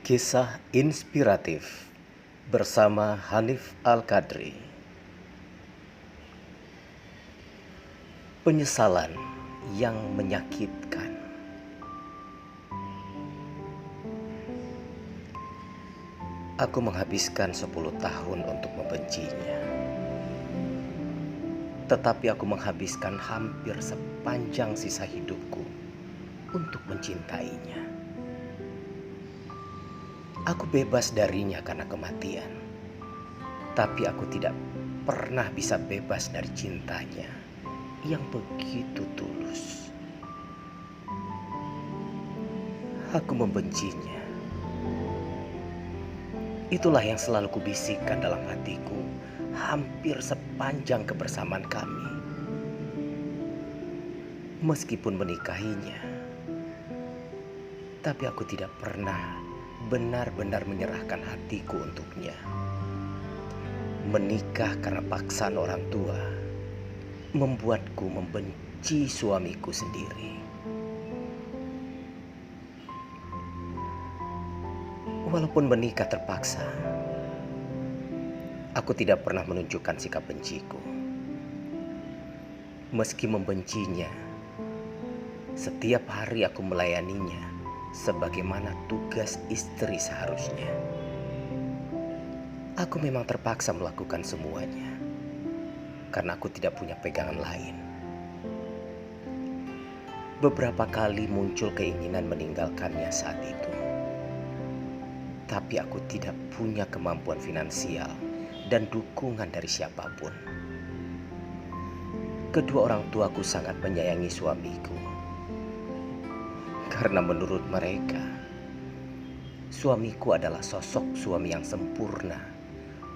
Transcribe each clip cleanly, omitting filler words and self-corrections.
Kisah inspiratif bersama Hanif Al-Qadri. Penyesalan yang menyakitkan. Aku menghabiskan 10 tahun untuk membencinya. Tetapi aku menghabiskan hampir sepanjang sisa hidupku untuk mencintainya. Aku bebas darinya karena kematian, tapi aku tidak pernah bisa bebas dari cintanya yang begitu tulus. Aku membencinya. Itulah yang selalu kubisikkan dalam hatiku hampir sepanjang kebersamaan kami. Meskipun menikahinya, tapi aku tidak pernah benar-benar menyerahkan hatiku untuknya. Menikah karena paksaan orang tua membuatku membenci suamiku sendiri. Walaupun menikah terpaksa, aku tidak pernah menunjukkan sikap benciku. Meski membencinya, setiap hari aku melayaninya sebagaimana tugas istri seharusnya. Aku memang terpaksa melakukan semuanya karena aku tidak punya pegangan lain. Beberapa kali muncul keinginan meninggalkannya saat itu, tapi aku tidak punya kemampuan finansial dan dukungan dari siapapun. Kedua orang tuaku sangat menyayangi suamiku. Karena menurut mereka, suamiku adalah sosok suami yang sempurna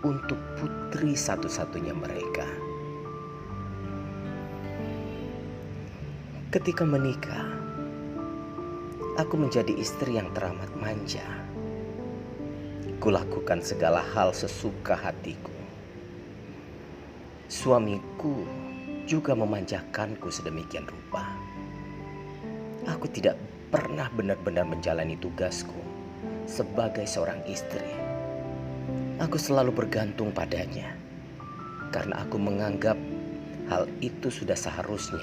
untuk putri satu-satunya mereka. Ketika menikah, aku menjadi istri yang teramat manja. Kulakukan segala hal sesuka hatiku. Suamiku juga memanjakanku sedemikian rupa. Aku tidak pernah benar-benar menjalani tugasku sebagai seorang istri. Aku selalu bergantung padanya karena aku menganggap hal itu sudah seharusnya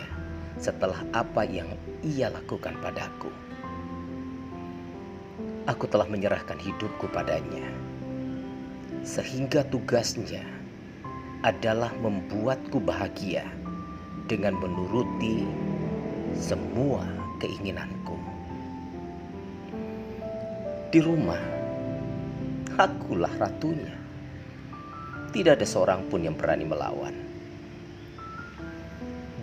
setelah apa yang ia lakukan padaku. Aku telah menyerahkan hidupku padanya, sehingga tugasnya adalah membuatku bahagia dengan menuruti semua keinginanku. Di rumah, akulah ratunya. Tidak ada seorang pun yang berani melawan.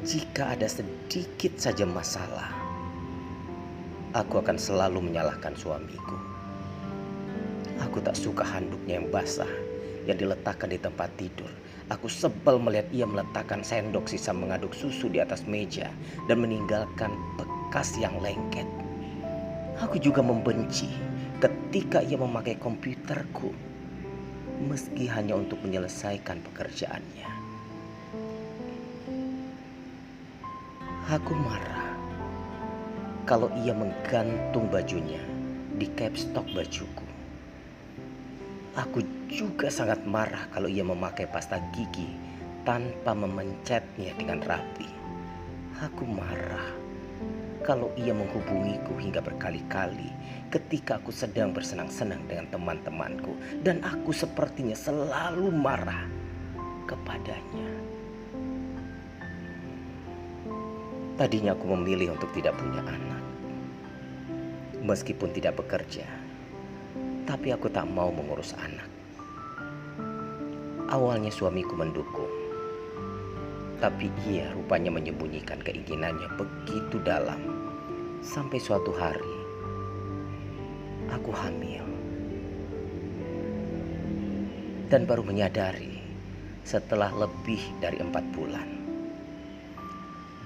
Jika ada sedikit saja masalah, aku akan selalu menyalahkan suamiku. Aku tak suka handuknya yang basah yang diletakkan di tempat tidur. Aku sebel melihat ia meletakkan sendok sisa mengaduk susu di atas meja dan meninggalkan bekas yang lengket. Aku juga membenci ketika ia memakai komputerku, meski hanya untuk menyelesaikan pekerjaannya. Aku marah kalau ia menggantung bajunya di capstock bajuku. Aku juga sangat marah kalau ia memakai pasta gigi tanpa memencetnya dengan rapi. Aku marah kalau ia menghubungiku hingga berkali-kali ketika aku sedang bersenang-senang dengan teman-temanku, dan aku sepertinya selalu marah kepadanya. Tadinya aku memilih untuk tidak punya anak, meskipun tidak bekerja, tapi aku tak mau mengurus anak. Awalnya suamiku mendukung, tapi ia rupanya menyembunyikan keinginannya begitu dalam. Sampai suatu hari, aku hamil. Dan baru menyadari setelah lebih dari 4 bulan.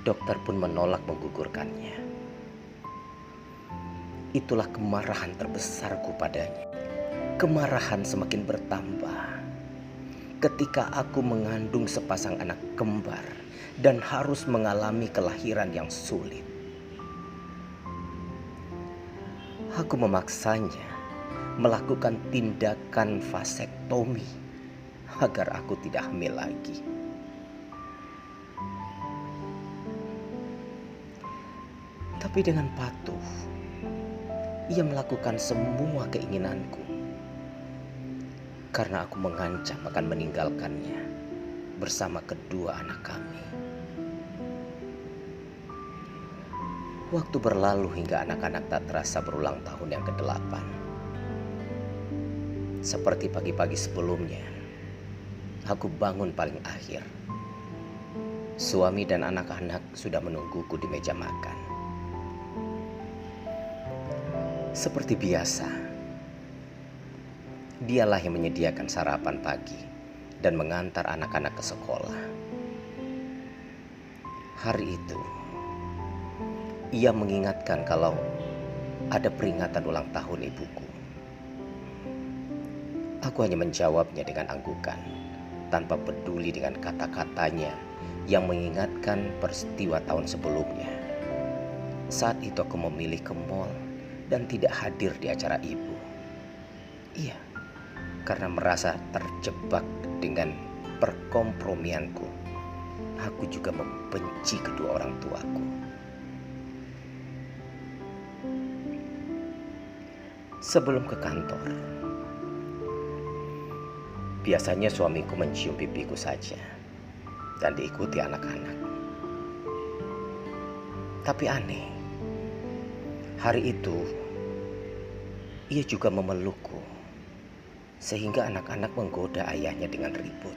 Dokter pun menolak menggugurkannya. Itulah kemarahan terbesarku padanya. Kemarahan semakin bertambah ketika aku mengandung sepasang anak kembar dan harus mengalami kelahiran yang sulit. Aku memaksanya melakukan tindakan vasektomi agar aku tidak hamil lagi. Tapi dengan patuh, ia melakukan semua keinginanku karena aku mengancam akan meninggalkannya bersama kedua anak kami. Waktu berlalu hingga anak-anak tak terasa berulang tahun yang ke-8. Seperti pagi-pagi sebelumnya, aku bangun paling akhir. Suami dan anak-anak sudah menungguku di meja makan. Seperti biasa, dialah yang menyediakan sarapan pagi dan mengantar anak-anak ke sekolah. Hari itu, ia mengingatkan kalau ada peringatan ulang tahun ibuku. Aku hanya menjawabnya dengan anggukan, tanpa peduli dengan kata-katanya yang mengingatkan peristiwa tahun sebelumnya. Saat itu aku memilih ke mall dan tidak hadir di acara ibu. Iya, karena merasa terjebak dengan perkompromianku. Aku juga membenci kedua orang tuaku. Sebelum ke kantor, biasanya suamiku mencium pipiku saja dan diikuti anak-anak. Tapi aneh, hari itu ia juga memelukku, sehingga anak-anak menggoda ayahnya dengan ribut.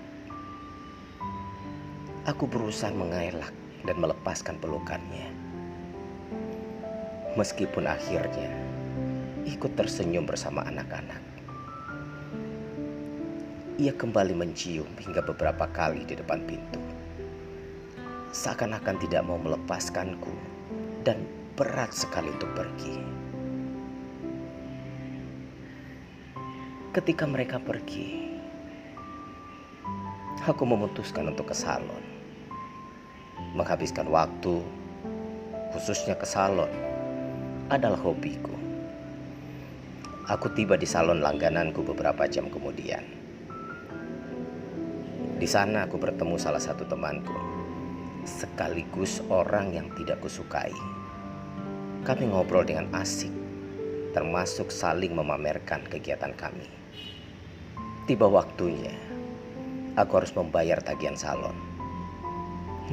Aku berusaha mengelak dan melepaskan pelukannya. Meskipun akhirnya ikut tersenyum bersama anak-anak. Ia kembali mencium hingga beberapa kali di depan pintu. Seakan-akan tidak mau melepaskanku dan berat sekali untuk pergi. Ketika mereka pergi, aku memutuskan untuk ke salon. Menghabiskan waktu, khususnya ke salon, adalah hobiku. Aku tiba di salon langgananku beberapa jam kemudian. Di sana aku bertemu salah satu temanku, sekaligus orang yang tidak kusukai. Kami ngobrol dengan asik, termasuk saling memamerkan kegiatan kami. Tiba waktunya, aku harus membayar tagihan salon.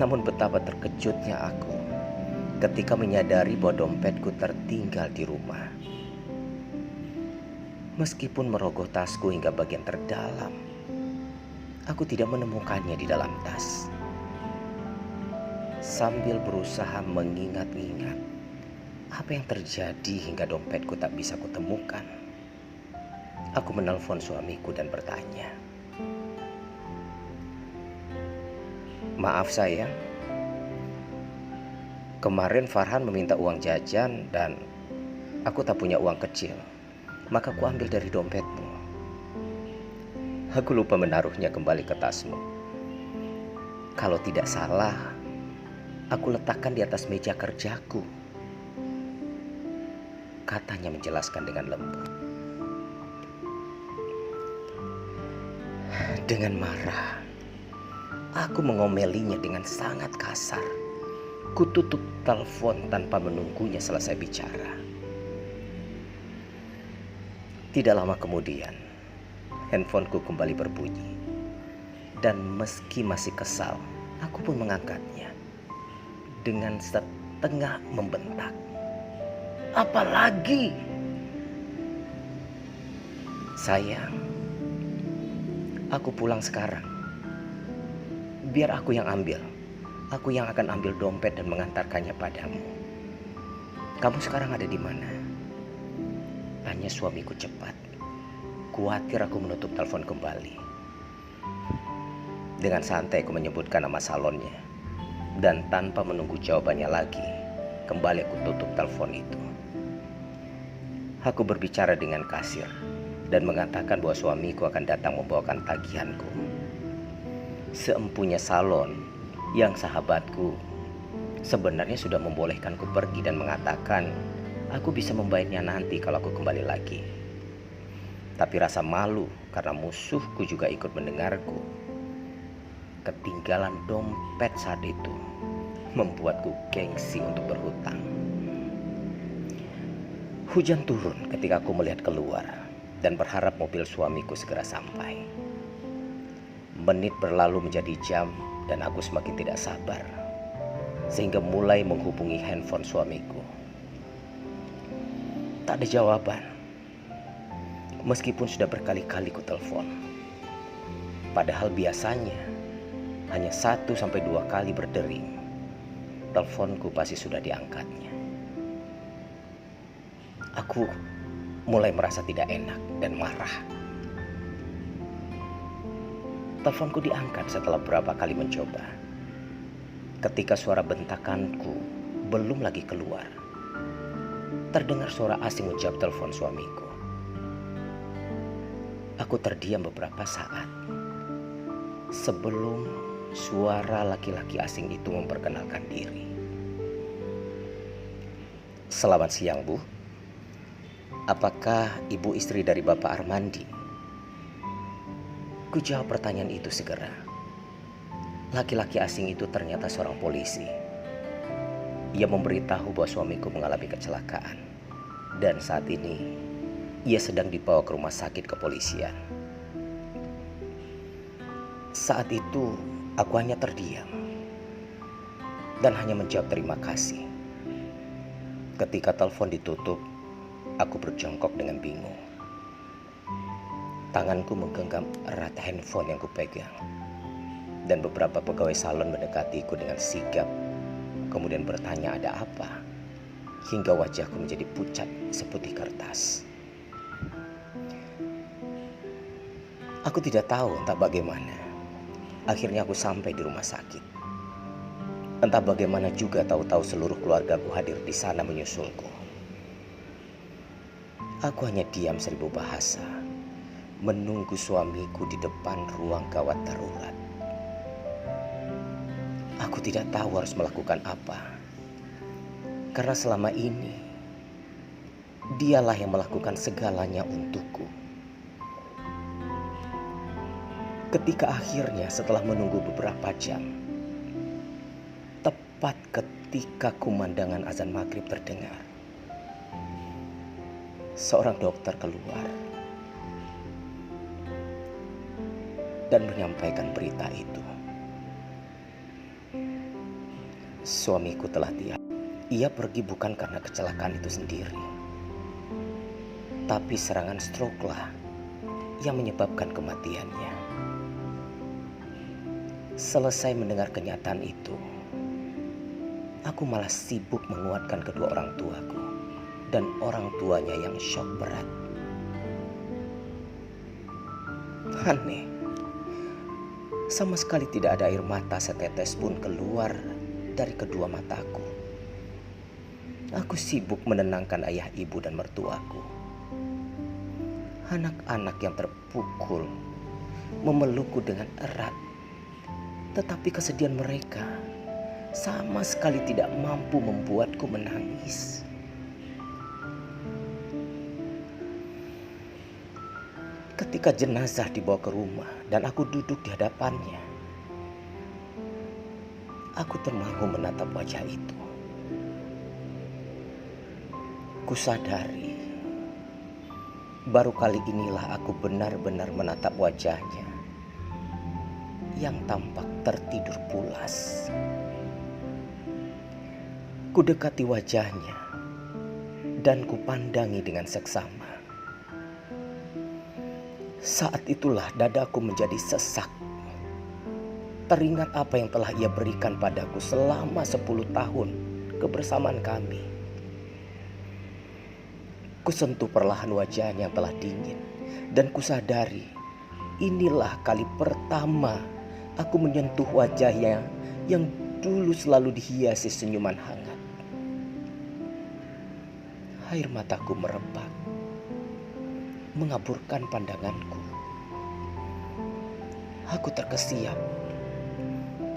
Namun betapa terkejutnya aku ketika menyadari bahwa dompetku tertinggal di rumah. Meskipun merogoh tasku hingga bagian terdalam, aku tidak menemukannya di dalam tas. Sambil berusaha mengingat-ingat apa yang terjadi hingga dompetku tak bisa kutemukan, aku menelpon suamiku dan bertanya, "Maaf sayang, kemarin Farhan meminta uang jajan dan aku tak punya uang kecil, maka ku ambil dari dompetmu. Aku lupa menaruhnya kembali ke tasmu. Kalau tidak salah, aku letakkan di atas meja kerjaku," katanya menjelaskan dengan lembut. Dengan marah, aku mengomelinya dengan sangat kasar. Kututup telepon tanpa menunggunya selesai bicara. Tidak lama kemudian, handphoneku kembali berbunyi. Dan meski masih kesal, aku pun mengangkatnya dengan setengah membentak. "Apalagi? Sayang, aku pulang sekarang. Biar aku yang ambil. Aku yang akan ambil dompet dan mengantarkannya padamu. Kamu sekarang ada di mana?" Tanya suamiku cepat. Kuatir aku menutup telepon kembali. Dengan santai aku menyebutkan nama salonnya. Dan tanpa menunggu jawabannya lagi, kembali aku tutup telepon itu. Aku berbicara dengan kasir dan mengatakan bahwa suamiku akan datang membawakan tagihanku. Seempunya salon yang sahabatku sebenarnya sudah membolehkanku pergi dan mengatakan aku bisa membayarnya nanti kalau aku kembali lagi. Tapi rasa malu karena musuhku juga ikut mendengarku. Ketinggalan dompet saat itu membuatku gengsi untuk berhutang. Hujan turun ketika aku melihat keluar dan berharap mobil suamiku segera sampai. Menit berlalu menjadi jam dan aku semakin tidak sabar, sehingga mulai menghubungi handphone suamiku. Tak ada jawaban, meskipun sudah berkali-kali ku telepon. Padahal biasanya hanya 1-2 kali berdering, teleponku pasti sudah diangkatnya. Aku mulai merasa tidak enak dan marah. Teleponku diangkat setelah beberapa kali mencoba. Ketika suara bentakanku belum lagi keluar, terdengar suara asing menjawab telepon suamiku. Aku terdiam beberapa saat sebelum suara laki-laki asing itu memperkenalkan diri. Selamat siang, Bu. Apakah ibu istri dari Bapak Armandi? Ku jawab pertanyaan itu segera. Laki-laki asing itu ternyata seorang polisi. Ia memberitahu bahwa suamiku mengalami kecelakaan dan saat ini ia sedang dibawa ke rumah sakit kepolisian. Saat itu aku hanya terdiam dan hanya menjawab terima kasih. Ketika telepon ditutup, aku berjongkok dengan bingung. Tanganku menggenggam erat handphone yang kupegang, dan beberapa pegawai salon mendekatiku dengan sigap, kemudian bertanya ada apa, hingga wajahku menjadi pucat seputih kertas. Aku tidak tahu entah bagaimana. Akhirnya aku sampai di rumah sakit. Entah bagaimana juga tahu-tahu seluruh keluargaku hadir di sana menyusulku. Aku hanya diam 1000 bahasa, menunggu suamiku di depan ruang gawat darurat. Aku tidak tahu harus melakukan apa, karena selama ini dialah yang melakukan segalanya untukku. Ketika akhirnya setelah menunggu beberapa jam, tepat ketika kumandangan azan maghrib terdengar, seorang dokter keluar dan menyampaikan berita itu. Suamiku telah tiada. Ia pergi bukan karena kecelakaan itu sendiri, tapi serangan stroke lah yang menyebabkan kematiannya. Selesai mendengar kenyataan itu, aku malah sibuk menguatkan kedua orang tuaku dan orang tuanya yang shock berat. Aneh, sama sekali tidak ada air mata setetes pun keluar dari kedua mataku. Aku sibuk menenangkan ayah, ibu, dan mertuaku. Anak-anak yang terpukul memelukku dengan erat, tetapi kesedihan mereka sama sekali tidak mampu membuatku menangis. Ketika jenazah dibawa ke rumah dan aku duduk di hadapannya, aku termangu menatap wajah itu. Kusadari, baru kali inilah aku benar-benar menatap wajahnya yang tampak tertidur pulas. Kudekati wajahnya dan kupandangi dengan seksama. Saat itulah dadaku menjadi sesak. Teringat apa yang telah ia berikan padaku selama 10 tahun kebersamaan kami. Kusentuh perlahan wajahnya yang telah dingin, dan kusadari inilah kali pertama aku menyentuh wajahnya yang dulu selalu dihiasi senyuman hangat. Air mataku merebak, mengaburkan pandanganku. Aku terkesiap,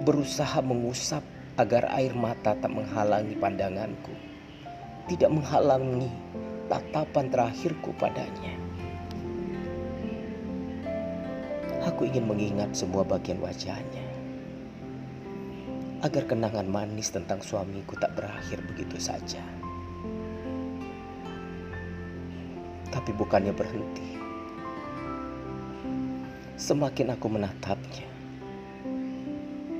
berusaha mengusap agar air mata tak menghalangi pandanganku, tidak menghalangi tatapan terakhirku padanya. Aku ingin mengingat semua bagian wajahnya, agar kenangan manis tentang suamiku tak berakhir begitu saja. Tapi bukannya berhenti. Semakin aku menatapnya,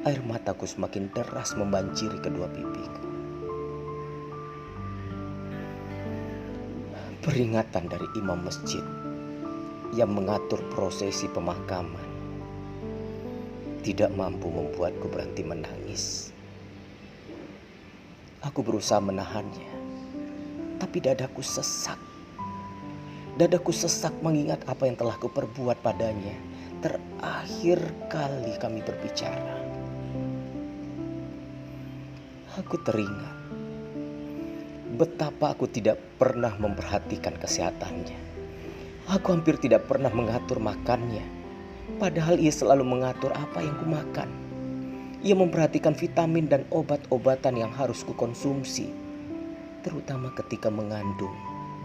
air mataku semakin deras membanjiri kedua pipiku. Peringatan dari imam masjid yang mengatur prosesi pemakaman tidak mampu membuatku berhenti menangis. Aku berusaha menahannya, tapi dadaku sesak. Dadaku sesak mengingat apa yang telah kuperbuat padanya terakhir kali kami berbicara. Aku teringat betapa aku tidak pernah memperhatikan kesehatannya. Aku hampir tidak pernah mengatur makannya, padahal ia selalu mengatur apa yang kumakan. Ia memperhatikan vitamin dan obat-obatan yang harus kukonsumsi, terutama ketika mengandung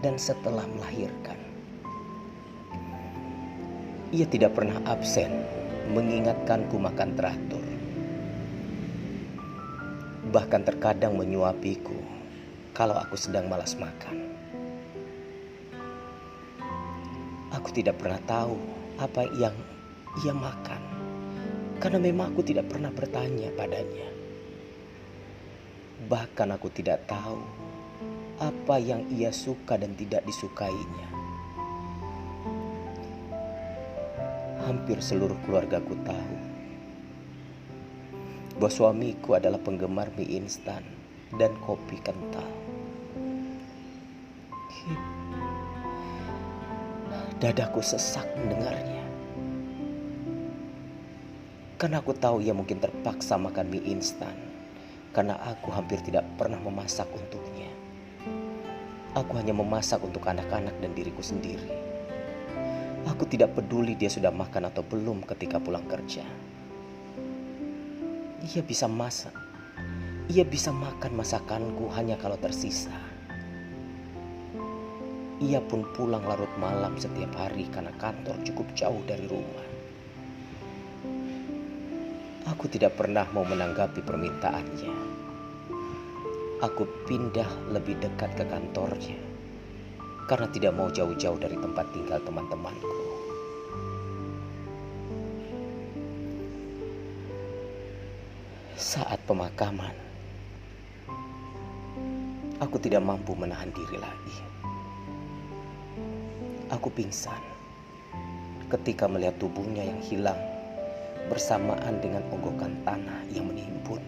dan setelah melahirkan. Ia tidak pernah absen mengingatkanku makan teratur. Bahkan terkadang menyuapiku kalau aku sedang malas makan. Aku tidak pernah tahu apa yang ia makan, karena memang aku tidak pernah bertanya padanya. Bahkan aku tidak tahu apa yang ia suka dan tidak disukainya. Hampir seluruh keluargaku tahu bahwa suamiku adalah penggemar mie instan dan kopi kental. Dadaku sesak mendengarnya, karena aku tahu ia mungkin terpaksa makan mie instan karena aku hampir tidak pernah memasak untuknya. Aku hanya memasak untuk anak-anak dan diriku sendiri. Aku tidak peduli dia sudah makan atau belum ketika pulang kerja. Ia bisa masak, ia bisa makan masakanku hanya kalau tersisa. Ia pun pulang larut malam setiap hari karena kantor cukup jauh dari rumah. Aku tidak pernah mau menanggapi permintaannya. Aku pindah lebih dekat ke kantornya karena tidak mau jauh-jauh dari tempat tinggal teman-temanku. Saat pemakaman, aku tidak mampu menahan diri lagi. Aku pingsan ketika melihat tubuhnya yang hilang bersamaan dengan onggokan tanah yang menimbun.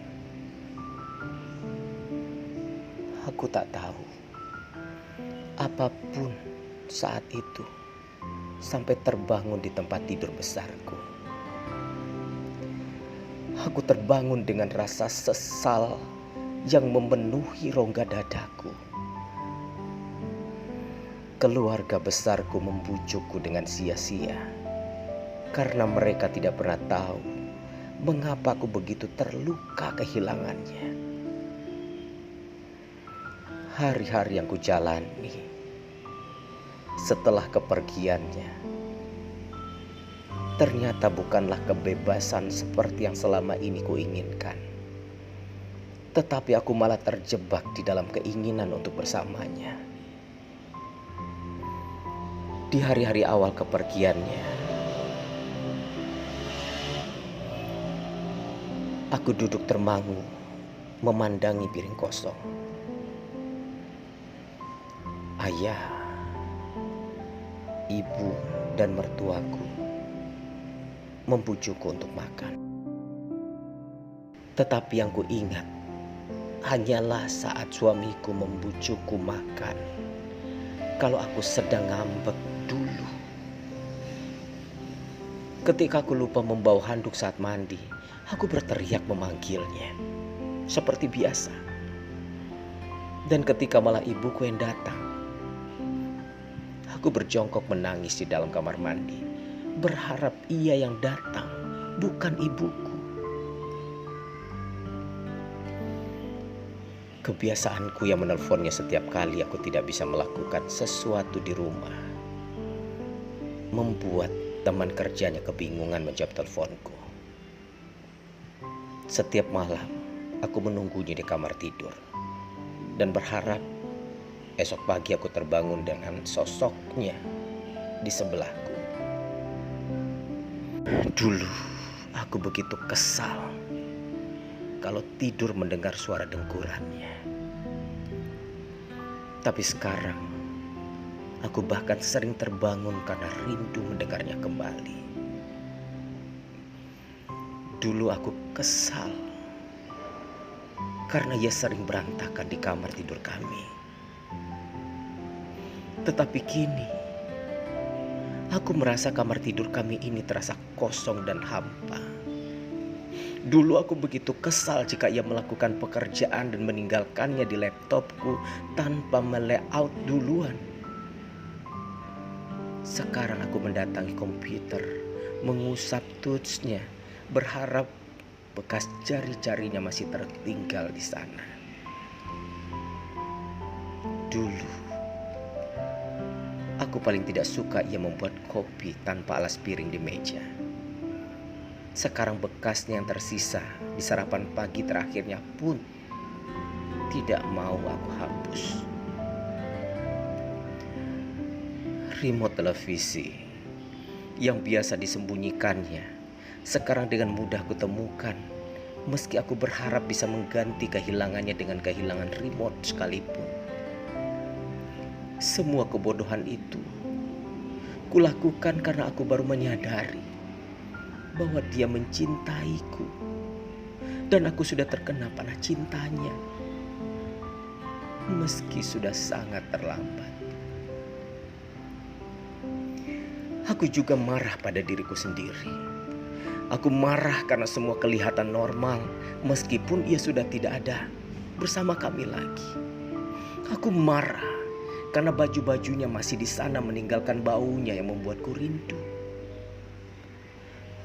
Aku tak tahu apapun saat itu sampai terbangun di tempat tidur besarku. Aku terbangun dengan rasa sesal yang memenuhi rongga dadaku. Keluarga besarku membujukku dengan sia-sia karena mereka tidak pernah tahu mengapa aku begitu terluka kehilangannya. Hari-hari yang kujalani setelah kepergiannya ternyata bukanlah kebebasan seperti yang selama ini kuinginkan, tetapi aku malah terjebak di dalam keinginan untuk bersamanya. Di hari-hari awal kepergiannya, aku duduk termangu memandangi piring kosong. Ayah, ibu, dan mertuaku membujukku untuk makan. Tetapi yang kuingat hanyalah saat suamiku membujukku makan kalau aku sedang ngambek dulu. Ketika aku lupa membawa handuk saat mandi, aku berteriak memanggilnya seperti biasa. Dan ketika malah ibuku yang datang, aku berjongkok menangis di dalam kamar mandi, berharap ia yang datang, bukan ibuku. Kebiasaanku yang menelponnya setiap kali aku tidak bisa melakukan sesuatu di rumah membuat Teman kerjanya kebingungan menjawab teleponku. Setiap malam aku menunggunya di kamar tidur dan berharap esok pagi aku terbangun dengan sosoknya di sebelahku. Dulu aku begitu kesal kalau tidur mendengar suara dengkurannya. Tapi sekarang aku bahkan sering terbangun karena rindu mendengarnya kembali. Dulu aku kesal karena ia sering berantakan di kamar tidur kami. Tetapi kini aku merasa kamar tidur kami ini terasa kosong dan hampa. Dulu aku begitu kesal jika ia melakukan pekerjaan dan meninggalkannya di laptopku tanpa melayout duluan. Sekarang aku mendatangi komputer, mengusap touchnya, berharap bekas jari-jarinya masih tertinggal di sana. Dulu aku paling tidak suka ia membuat kopi tanpa alas piring di meja. Sekarang bekasnya yang tersisa di sarapan pagi terakhirnya pun tidak mau aku hapus. Remote televisi yang biasa disembunyikannya sekarang dengan mudah kutemukan, meski aku berharap bisa mengganti kehilangannya dengan kehilangan remote sekalipun. Semua kebodohan itu kulakukan karena aku baru menyadari bahwa dia mencintaiku dan aku sudah terkena panah cintanya, meski sudah sangat terlambat. Aku juga marah pada diriku sendiri. Aku marah karena semua kelihatan normal meskipun ia sudah tidak ada bersama kami lagi. Aku marah karena baju-bajunya masih di sana meninggalkan baunya yang membuatku rindu.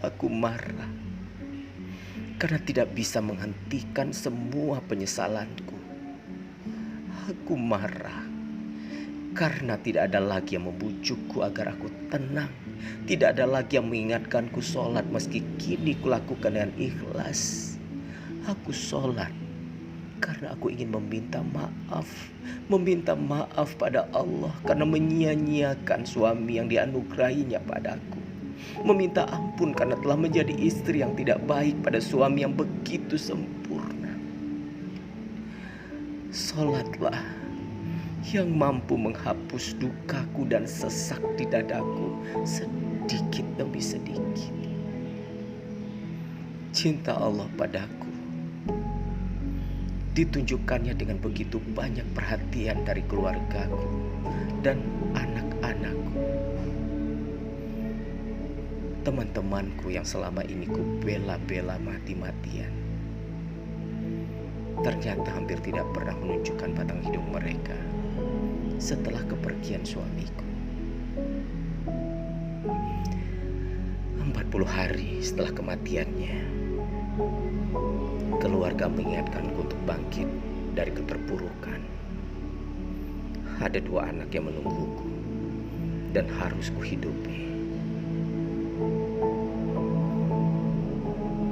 Aku marah karena tidak bisa menghentikan semua penyesalanku. Aku marah karena tidak ada lagi yang membujukku agar aku tenang. Tidak ada lagi yang mengingatkanku sholat meski kini kulakukan dengan ikhlas. Aku sholat karena aku ingin meminta maaf. Meminta maaf pada Allah karena menyia-nyiakan suami yang dianugerahinya padaku. Meminta ampun karena telah menjadi istri yang tidak baik pada suami yang begitu sempurna. Sholatlah yang mampu menghapus dukaku dan sesak di dadaku sedikit demi sedikit. Cinta Allah padaku ditunjukkannya dengan begitu banyak perhatian dari keluargaku dan anak-anakku. Teman-temanku yang selama ini ku bela-bela mati-matian, ternyata hampir tidak pernah menunjukkan batang hidung mereka setelah kepergian suamiku. 40 hari setelah kematiannya, keluarga mengingatkanku untuk bangkit dari keterpurukan. Ada 2 anak yang menungguku dan harus kuhidupi.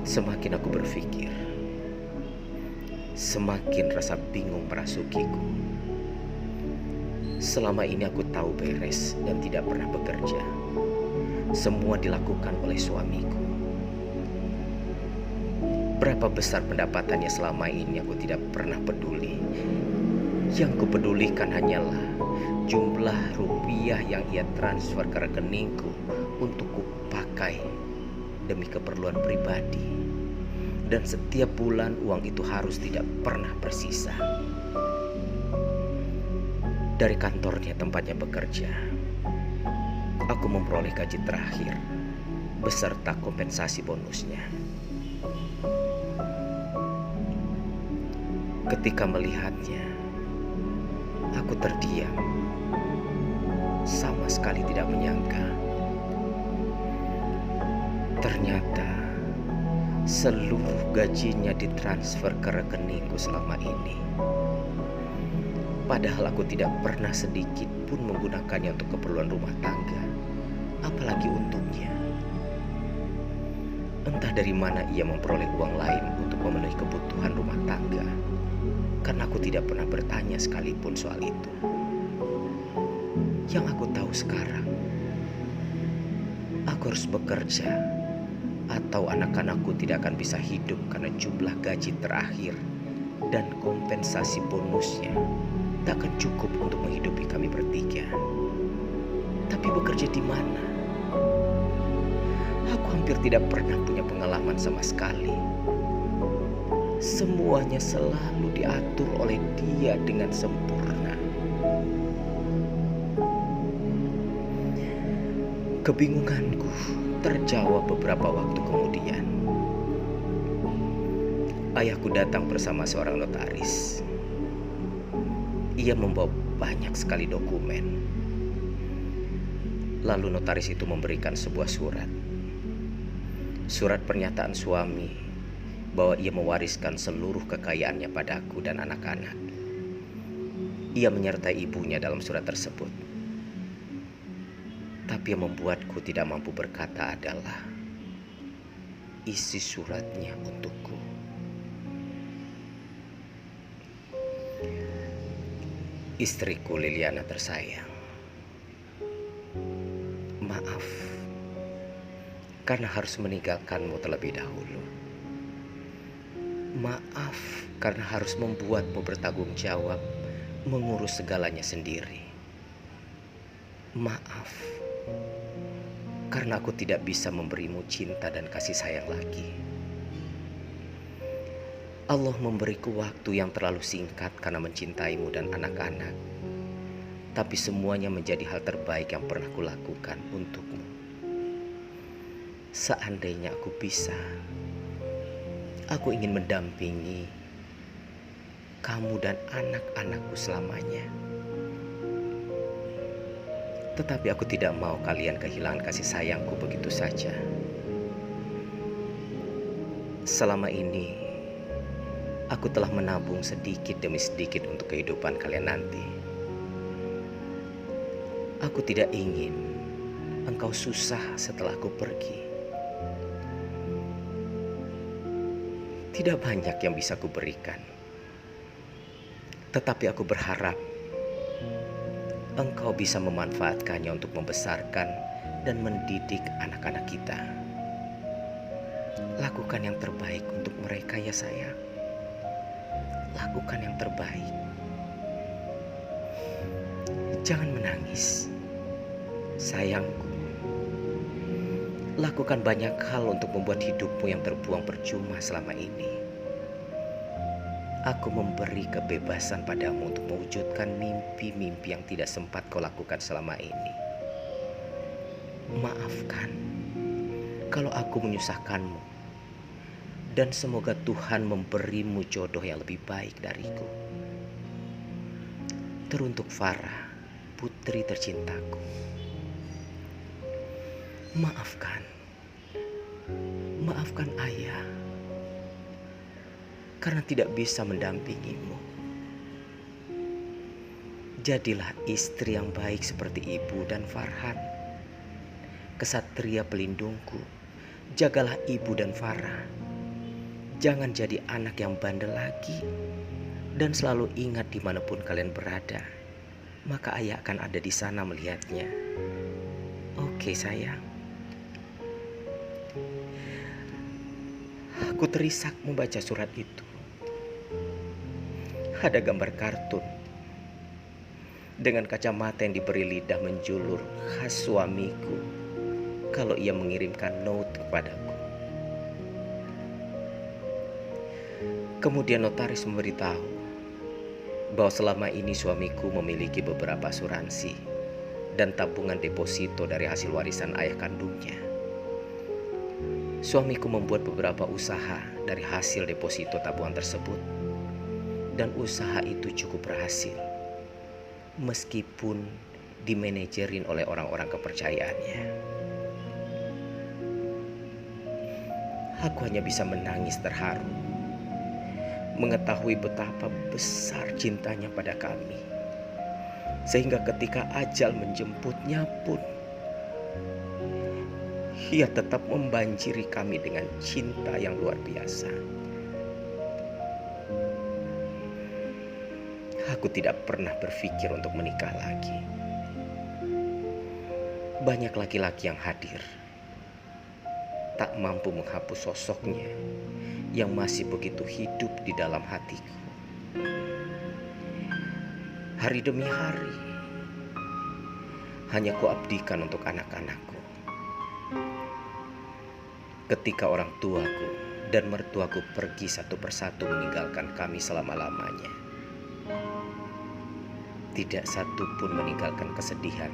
Semakin aku berpikir, semakin rasa bingung merasukiku. Selama ini aku tahu beres dan tidak pernah bekerja. Semua dilakukan oleh suamiku. Berapa besar pendapatannya selama ini aku tidak pernah peduli. Yang kupedulikan hanyalah jumlah rupiah yang ia transfer ke rekeningku untuk kupakai demi keperluan pribadi. Dan setiap bulan uang itu harus tidak pernah bersisa. Dari kantornya tempatnya bekerja, aku memperoleh gaji terakhir beserta kompensasi bonusnya. Ketika melihatnya, aku terdiam, sama sekali tidak menyangka. Ternyata seluruh gajinya ditransfer ke rekeningku selama ini. Padahal aku tidak pernah sedikit pun menggunakannya untuk keperluan rumah tangga apalagi untuknya. Entah dari mana ia memperoleh uang lain untuk memenuhi kebutuhan rumah tangga, karena aku tidak pernah bertanya sekalipun soal itu. Yang aku tahu sekarang, aku harus bekerja, atau anak-anakku tidak akan bisa hidup karena jumlah gaji terakhir dan kompensasi bonusnya tak akan cukup untuk menghidupi kami bertiga. Tapi bekerja di mana? Aku hampir tidak pernah punya pengalaman sama sekali. Semuanya selalu diatur oleh dia dengan sempurna. Kebingunganku terjawab beberapa waktu kemudian. Ayahku datang bersama seorang notaris. Ia membawa banyak sekali dokumen. Lalu notaris itu memberikan sebuah surat. Surat pernyataan suami bahwa ia mewariskan seluruh kekayaannya padaku dan anak-anak. Ia menyertai ibunya dalam surat tersebut. Tapi yang membuatku tidak mampu berkata adalah isi suratnya untukku. Istriku Liliana tersayang, maaf karena harus meninggalkanmu terlebih dahulu. Maaf karena harus membuatmu bertanggung jawab mengurus segalanya sendiri. Maaf karena aku tidak bisa memberimu cinta dan kasih sayang lagi. Allah memberiku waktu yang terlalu singkat karena mencintaimu dan anak-anak. Tapi semuanya menjadi hal terbaik yang pernah kulakukan untukmu. Seandainya aku bisa, aku ingin mendampingi kamu dan anak-anakku selamanya. Tetapi aku tidak mau kalian kehilangan kasih sayangku begitu saja. Selama ini, aku telah menabung sedikit demi sedikit untuk kehidupan kalian nanti. Aku tidak ingin engkau susah setelah aku pergi. Tidak banyak yang bisa kuberikan. Tetapi aku berharap engkau bisa memanfaatkannya untuk membesarkan dan mendidik anak-anak kita. Lakukan yang terbaik untuk mereka ya sayang. Lakukan yang terbaik. Jangan menangis, sayangku. Lakukan banyak hal untuk membuat hidupmu yang terbuang percuma selama ini. Aku memberi kebebasan padamu untuk mewujudkan mimpi-mimpi yang tidak sempat kau lakukan selama ini. Maafkan kalau aku menyusahkanmu. Dan semoga Tuhan memberimu jodoh yang lebih baik dariku. Teruntuk Farah, putri tercintaku. Maafkan. Maafkan ayah. Karena tidak bisa mendampingimu. Jadilah istri yang baik seperti ibu dan Farhan. Kesatria pelindungku, jagalah ibu dan Farah. Jangan jadi anak yang bandel lagi. Dan selalu ingat dimanapun kalian berada, maka ayah akan ada di sana melihatnya. Oke sayang. Aku terisak membaca surat itu. Ada gambar kartun dengan kacamata yang diberi lidah menjulur khas suamiku kalau ia mengirimkan note kepadaku. Kemudian notaris memberitahu bahwa selama ini suamiku memiliki beberapa asuransi dan tabungan deposito dari hasil warisan ayah kandungnya. Suamiku membuat beberapa usaha dari hasil deposito tabungan tersebut. Dan usaha itu cukup berhasil. Meskipun dimanajerin oleh orang-orang kepercayaannya. Aku hanya bisa menangis terharu. Mengetahui betapa besar cintanya pada kami. Sehingga ketika ajal menjemputnya pun ia tetap membanjiri kami dengan cinta yang luar biasa. Aku tidak pernah berpikir untuk menikah lagi. Banyak laki-laki yang hadir, tak mampu menghapus sosoknya yang masih begitu hidup di dalam hatiku. Hari demi hari, hanya kuabdikan untuk anak-anakku. Ketika orang tuaku dan mertuaku pergi satu persatu meninggalkan kami selama-lamanya, tidak satu pun meninggalkan kesedihan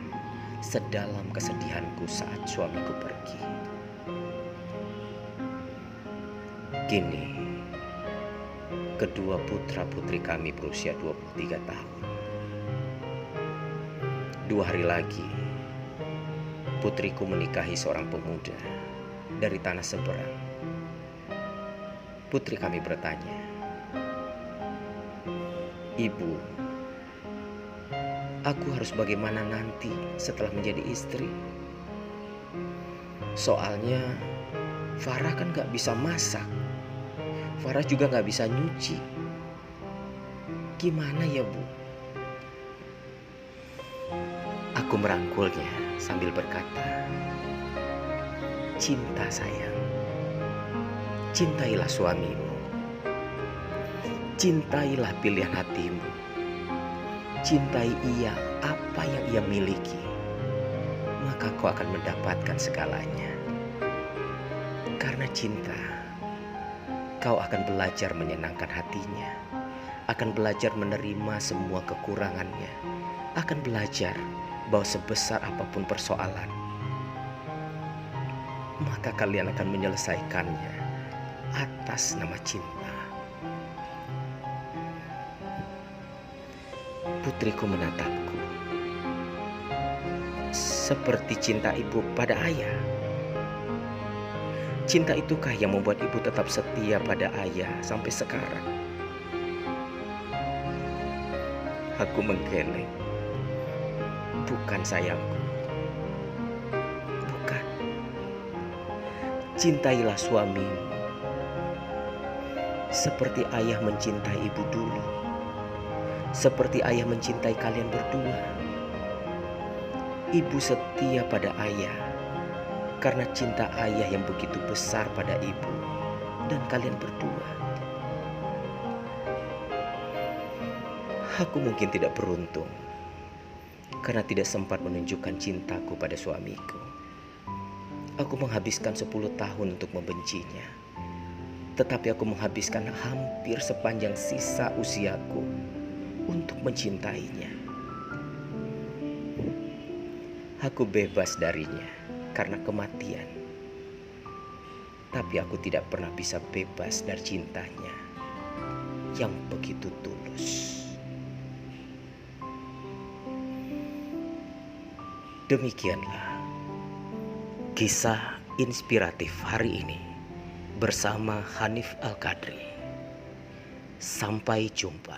sedalam kesedihanku saat suamiku pergi. Kini, kedua putra-putri kami berusia 23 tahun. 2 hari lagi, putriku menikahi seorang pemuda dari tanah seberang. Putri kami bertanya, "Ibu, aku harus bagaimana nanti setelah menjadi istri? Soalnya Farah kan gak bisa masak. Farah juga gak bisa nyuci. Gimana ya, Bu?" Aku merangkulnya sambil berkata, "Cinta sayang, cintailah suamimu. Cintailah pilihan hatimu. Cintai ia apa yang ia miliki, maka kau akan mendapatkan segalanya. Karena cinta, kau akan belajar menyenangkan hatinya, akan belajar menerima semua kekurangannya, akan belajar bahwa sebesar apapun persoalan, maka kalian akan menyelesaikannya atas nama cinta." Putriku menatapku, "Seperti cinta ibu pada ayah. Cinta itukah yang membuat ibu tetap setia pada ayah sampai sekarang?" Aku menggeleng. "Bukan sayangku, bukan. Cintailah suamimu seperti ayah mencintai ibu dulu, seperti ayah mencintai kalian berdua. Ibu setia pada ayah karena cinta ayah yang begitu besar pada ibu dan kalian berdua. Aku mungkin tidak beruntung karena tidak sempat menunjukkan cintaku pada suamiku. Aku menghabiskan 10 tahun untuk membencinya, tetapi aku menghabiskan hampir sepanjang sisa usiaku untuk mencintainya. Aku bebas darinya karena kematian, tapi aku tidak pernah bisa bebas dari cintanya yang begitu tulus." Demikianlah kisah inspiratif hari ini bersama Hanif Al-Qadri. Sampai jumpa.